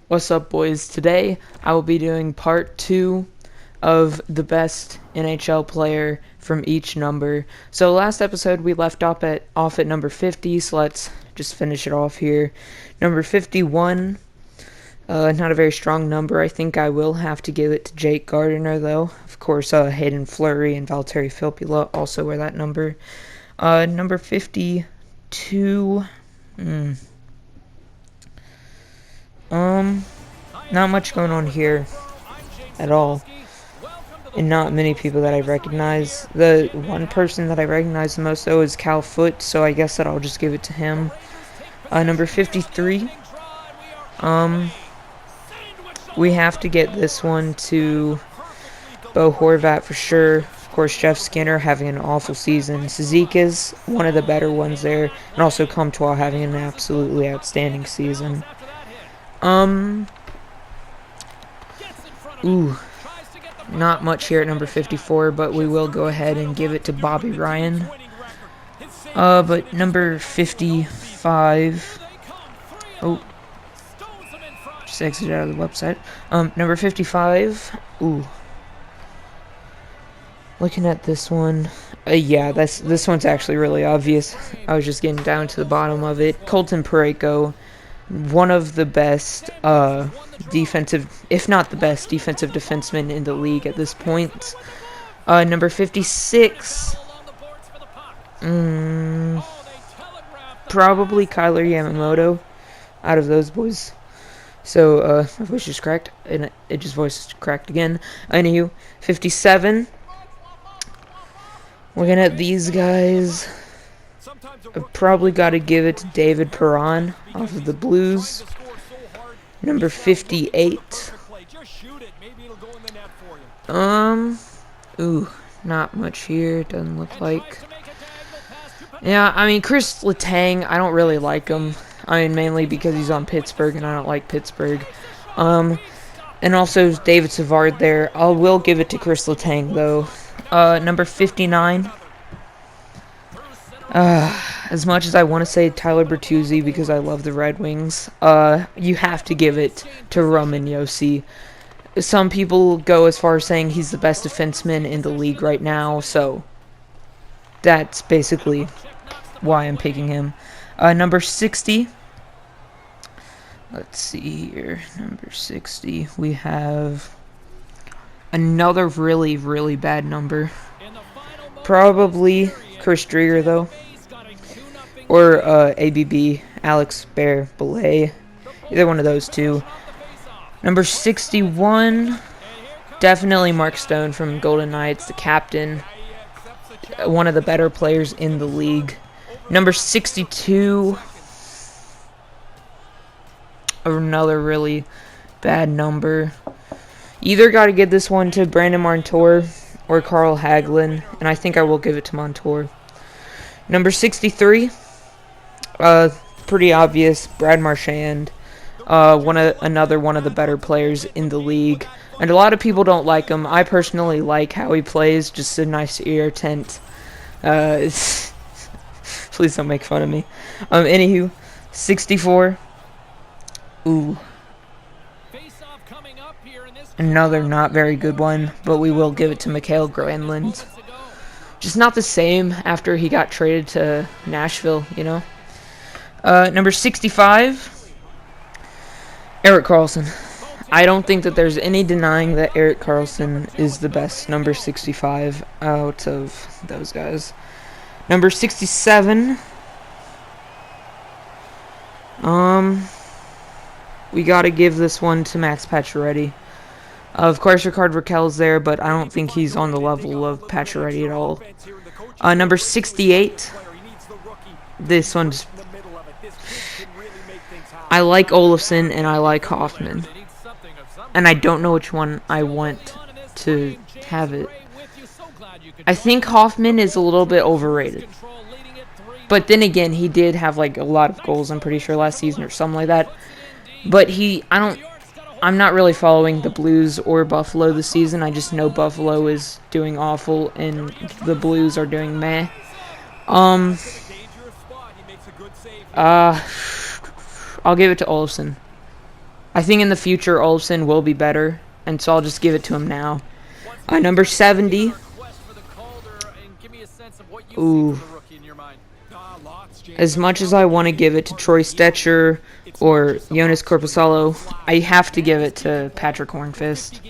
What's up, boys? Today I will be doing part 2 of the best NHL player from each number. So last episode we left off at number 50, so let's just finish it off here. Number 51, not a very strong number. I think I will have to give it to Jake Gardiner, though. Of course, Hayden Fleury and Valtteri Filppula also wear that number. Number 52... Not much going on here at all, and not many people that I recognize. The one person that I recognize the most, though, is Cal Foote, so I guess that I'll just give it to him. Number 53, we have to get this one to Bo Horvat for sure. Of course, Jeff Skinner having an awful season. Cizikas, one of the better ones there, and also Comtois having an absolutely outstanding season. Not much here at number 54, but we will go ahead and give it to Bobby Ryan. But number 55, just exited out of the website. Number 55, looking at this one, yeah, this one's actually really obvious. I was just getting down to the bottom of it. Colton Pereiko, one of the best defensive, if not the best, defensive defenseman in the league at this point. Number 56, probably Kyler Yamamoto out of those boys. So, my voice just cracked, and it just voice cracked again. Anywho, 57, looking at these guys, I've probably got to give it to David Perron off of the Blues. Number 58. Not much here. Doesn't look like. Yeah, I mean, Chris Letang, I don't really like him. I mean, mainly because he's on Pittsburgh, and I don't like Pittsburgh. And also David Savard there. I will give it to Chris Letang, though. Number 59. As much as I want to say Tyler Bertuzzi because I love the Red Wings, you have to give it to Roman Josi. Some people go as far as saying he's the best defenseman in the league right now, so that's basically why I'm picking him. Number 60. Let's see here. Number 60. We have another really, really bad number. Probably Chris Drieger, though. Or ABB, Alex Bear-Belay. Either one of those two. Number 61, definitely Mark Stone from Golden Knights, the captain. One of the better players in the league. Number 62, another really bad number. Either got to give this one to Brandon Montour or Carl Hagelin, and I think I will give it to Montour. Number 63, pretty obvious, Brad Marchand, another one of the better players in the league, and a lot of people don't like him. I personally like how he plays, just a nice irritant. Please don't make fun of me. Anywho, 64, another not very good one, but we will give it to Mikhail Granlund. Just not the same after he got traded to Nashville, you know. Number 65, Erik Carlson. I don't think that there's any denying that Erik Carlson is the best number 65 out of those guys. Number 67, we gotta give this one to Max Pacioretty. Of course, Rickard Rakell's there, but I don't think he's on the level of Pacioretty at all. Number 68. This one's... I like Olofsson and I like Hoffman. And I don't know which one I want to have it. I think Hoffman is a little bit overrated. But then again, he did have like a lot of goals, I'm pretty sure, last season or something like that. But I'm not really following the Blues or Buffalo this season. I just know Buffalo is doing awful and the Blues are doing meh. I'll give it to Olofsson. I think in the future, Olsen will be better, and so I'll just give it to him now. Number 70. Ooh. As much as I want to give it to Troy Stecher or Jonas Korpisalo, I have to give it to Patrick Hornqvist.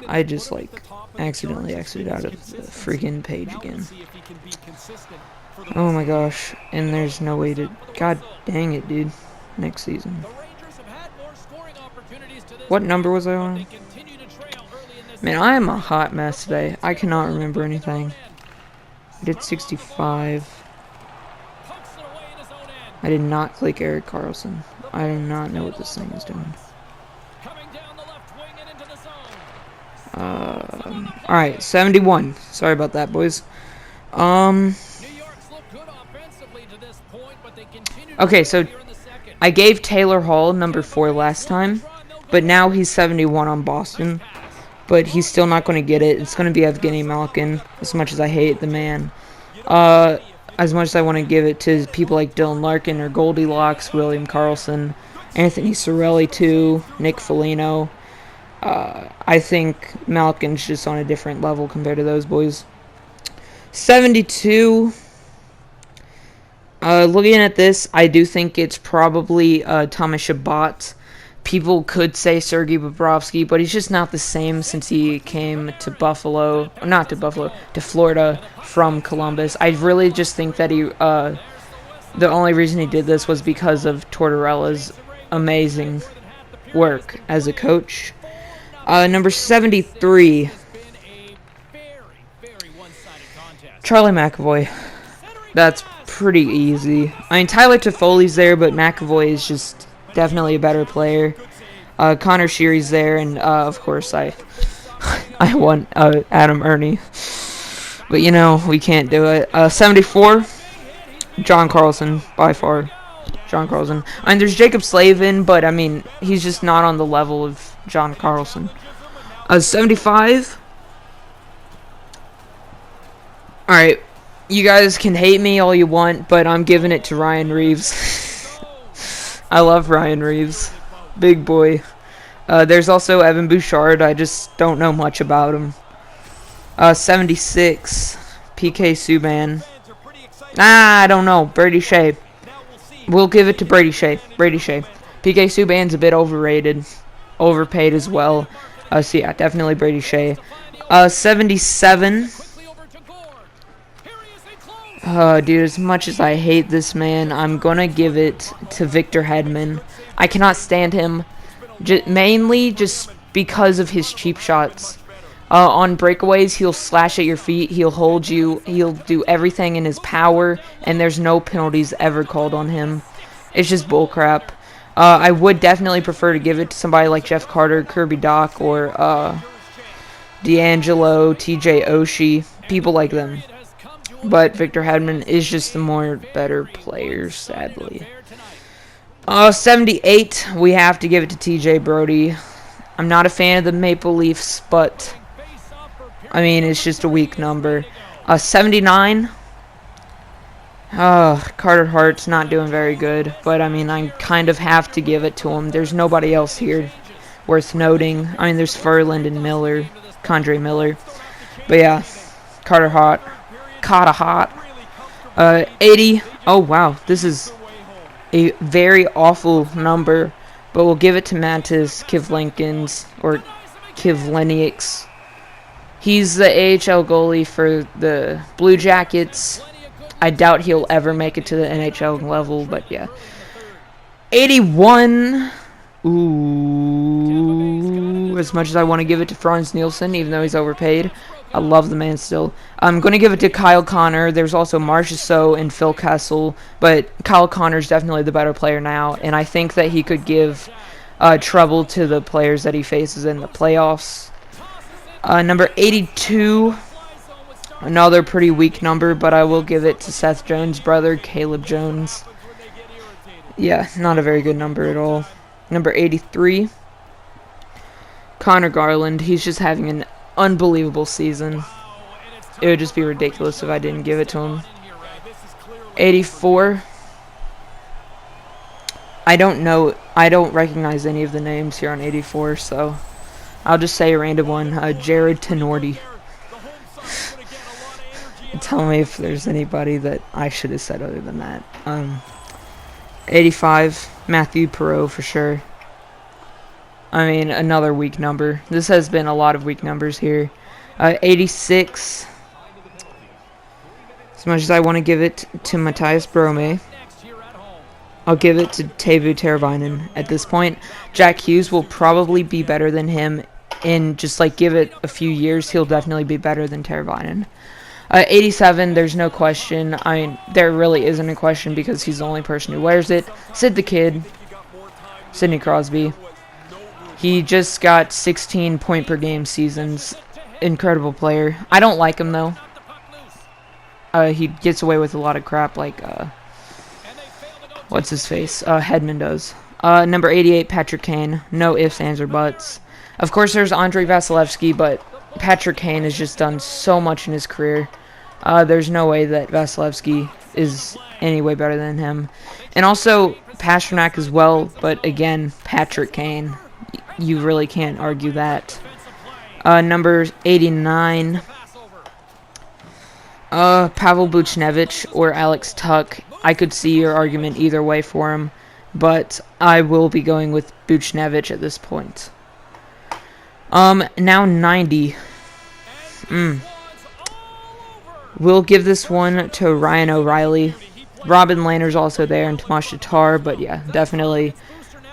I just accidentally exited out of the freaking page again. Oh my gosh, and there's no way to... God dang it, dude. Next season. What number was I on? Man, I am a hot mess today. I cannot remember anything. I did 65. I did not click Eric Carlson. I do not know what this thing is doing. Alright, 71. Sorry about that, boys. Okay, so I gave Taylor Hall number 4 last time, but now he's 71 on Boston. But he's still not going to get it. It's going to be Evgeny Malkin, as much as I hate the man. As much as I want to give it to people like Dylan Larkin or Goldilocks, William Carlson, Anthony Cirelli too, Nick Foligno. I think Malkin's just on a different level compared to those boys. 72. Looking at this, I do think it's probably Thomas Chabot. People could say Sergei Bobrovsky, but he's just not the same since he came to Buffalo, or not to Buffalo, to Florida from Columbus. I really just think that the only reason he did this was because of Tortorella's amazing work as a coach. Number 73, Charlie Mcavoy. That's pretty easy. I mean, Tyler Toffoli's there, but McAvoy is just definitely a better player. Connor Sheary's there, and of course I want Adam Ernie. But you know, we can't do it. 74, John Carlson, by far. John Carlson. I mean, there's Jacob Slavin, but I mean, he's just not on the level of John Carlson. 75. Alright, you guys can hate me all you want, but I'm giving it to Ryan Reeves. I love Ryan Reeves. Big boy. There's also Evan Bouchard. I just don't know much about him. 76. PK Subban. I don't know. Brady Shea. We'll give it to Brady Shea. Brady Shea. PK Subban's a bit overrated. Overpaid as well. So yeah, definitely Brady Shea. 77. Dude, as much as I hate this man, I'm gonna give it to Victor Hedman. I cannot stand him, mainly just because of his cheap shots. On breakaways, he'll slash at your feet, he'll hold you, he'll do everything in his power, and there's no penalties ever called on him. It's just bullcrap. I would definitely prefer to give it to somebody like Jeff Carter, Kirby Doc, or D'Angelo, TJ Oshie, people like them. But Victor Hedman is just the more better player, sadly. 78, we have to give it to TJ Brody. I'm not a fan of the Maple Leafs, but I mean, it's just a weak number. 79. Carter Hart's not doing very good, but I mean, I kind of have to give it to him. There's nobody else here worth noting. I mean, there's Ferland and Miller, Condre Miller. But yeah, Carter Hart. 80. Oh, wow. This is a very awful number, but we'll give it to Mantis Kivlenkins, or Kivlenieks. He's the AHL goalie for the Blue Jackets. I doubt he'll ever make it to the NHL level, but yeah. 81. Ooh. As much as I want to give it to Franz Nielsen, even though he's overpaid, I love the man still. I'm going to give it to Kyle Connor. There's also Marchand and Phil Kessel, but Kyle Connor's definitely the better player now, and I think that he could give trouble to the players that he faces in the playoffs. Number 82, another pretty weak number, but I will give it to Seth Jones' brother, Caleb Jones. Yeah, not a very good number at all. Number 83, Connor Garland. He's just having an unbelievable season. it would just be ridiculous if I didn't give it to him. 84. I don't know. I don't recognize any of the names here on 84, so I'll just say a random one. Jared Tenorti. Tell me if there's anybody that I should have said other than that. 85, Matthew Perreault for sure. I mean, another weak number. This has been a lot of weak numbers here. 86. As much as I want to give it to Matthias Brome, I'll give it to Teuvo Teravainen. At this point, Jack Hughes will probably be better than him. In just like give it a few years, he'll definitely be better than Teravainen. 87, there's no question. I mean, there really isn't a question because he's the only person who wears it. Sid the Kid. Sidney Crosby. He just got 16 point per game seasons. Incredible player. I don't like him though. He gets away with a lot of crap like, what's his face? Hedman does. Number 88, Patrick Kane. No ifs, ands, or buts. Of course, there's Andrei Vasilevsky, but Patrick Kane has just done so much in his career. There's no way that Vasilevsky is any way better than him. And also, Pastrnak as well, but again, Patrick Kane. You really can't argue that. Number 89, Pavel Buchnevich or Alex Tuch. I could see your argument either way for him, but I will be going with Buchnevich at this point. Now 90. We'll give this one to Ryan O'Reilly. Robin Lehner's also there, and Tomas Tatar, but yeah, definitely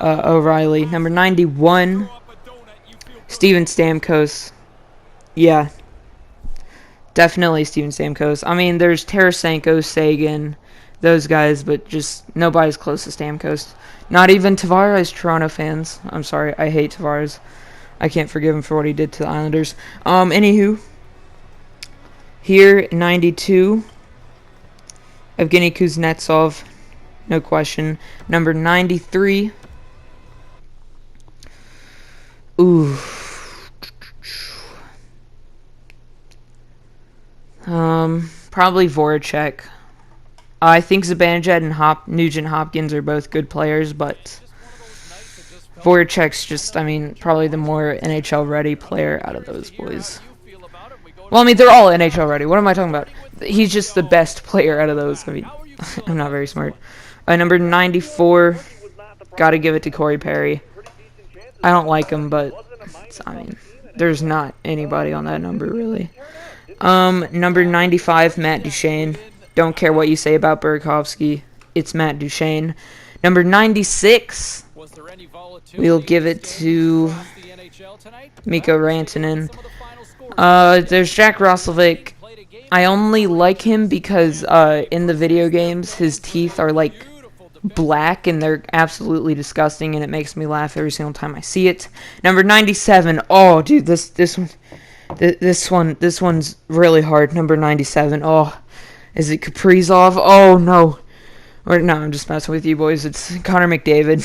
O'Reilly. Number 91, Steven Stamkos. Yeah, definitely Steven Stamkos. I mean, there's Tarasenko, Sagan, those guys, but just nobody's close to Stamkos. Not even Tavares, Toronto fans. I'm sorry, I hate Tavares. I can't forgive him for what he did to the Islanders. Anywho, here, 92, Evgeny Kuznetsov, no question. Number 93, probably Voracek. I think Zibanejad and Nugent Hopkins are both good players, but Voracek's just, I mean, probably the more NHL-ready player out of those boys. Well, I mean, they're all NHL-ready. What am I talking about? He's just the best player out of those. I mean, I'm not very smart. Number 94, gotta give it to Corey Perry. I don't like him, but, I mean, there's not anybody on that number, really. Number 95, Matt Duchene. Don't care what you say about Burakovsky. It's Matt Duchene. Number 96, we'll give it to Mikko Rantanen. There's Jack Roslovic. I only like him because in the video games, his teeth are like black and they're absolutely disgusting, and it makes me laugh every single time I see it. Number 97. Oh, dude, this one's really hard. Number 97. Oh, is it Kaprizov? Oh no. Or no, I'm just messing with you boys. It's Conor McDavid.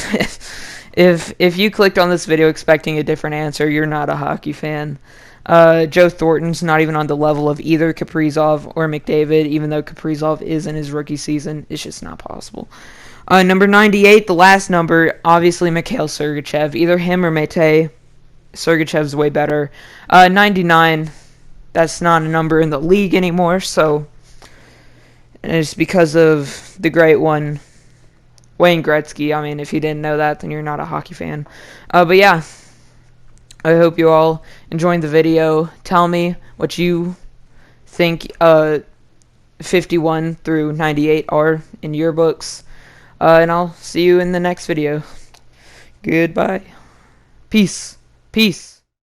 If you clicked on this video expecting a different answer, you're not a hockey fan. Joe Thornton's not even on the level of either Kaprizov or McDavid, even though Kaprizov is in his rookie season. It's just not possible. Number 98, the last number, obviously Mikhail Sergachev. Either him or Mate. Sergachev's way better. 99, that's not a number in the league anymore, so it's because of the great one, Wayne Gretzky. I mean, if you didn't know that, then you're not a hockey fan. But yeah, I hope you all enjoyed the video. Tell me what you think 51 through 98 are in your books. And I'll see you in the next video. Goodbye. Peace. Peace.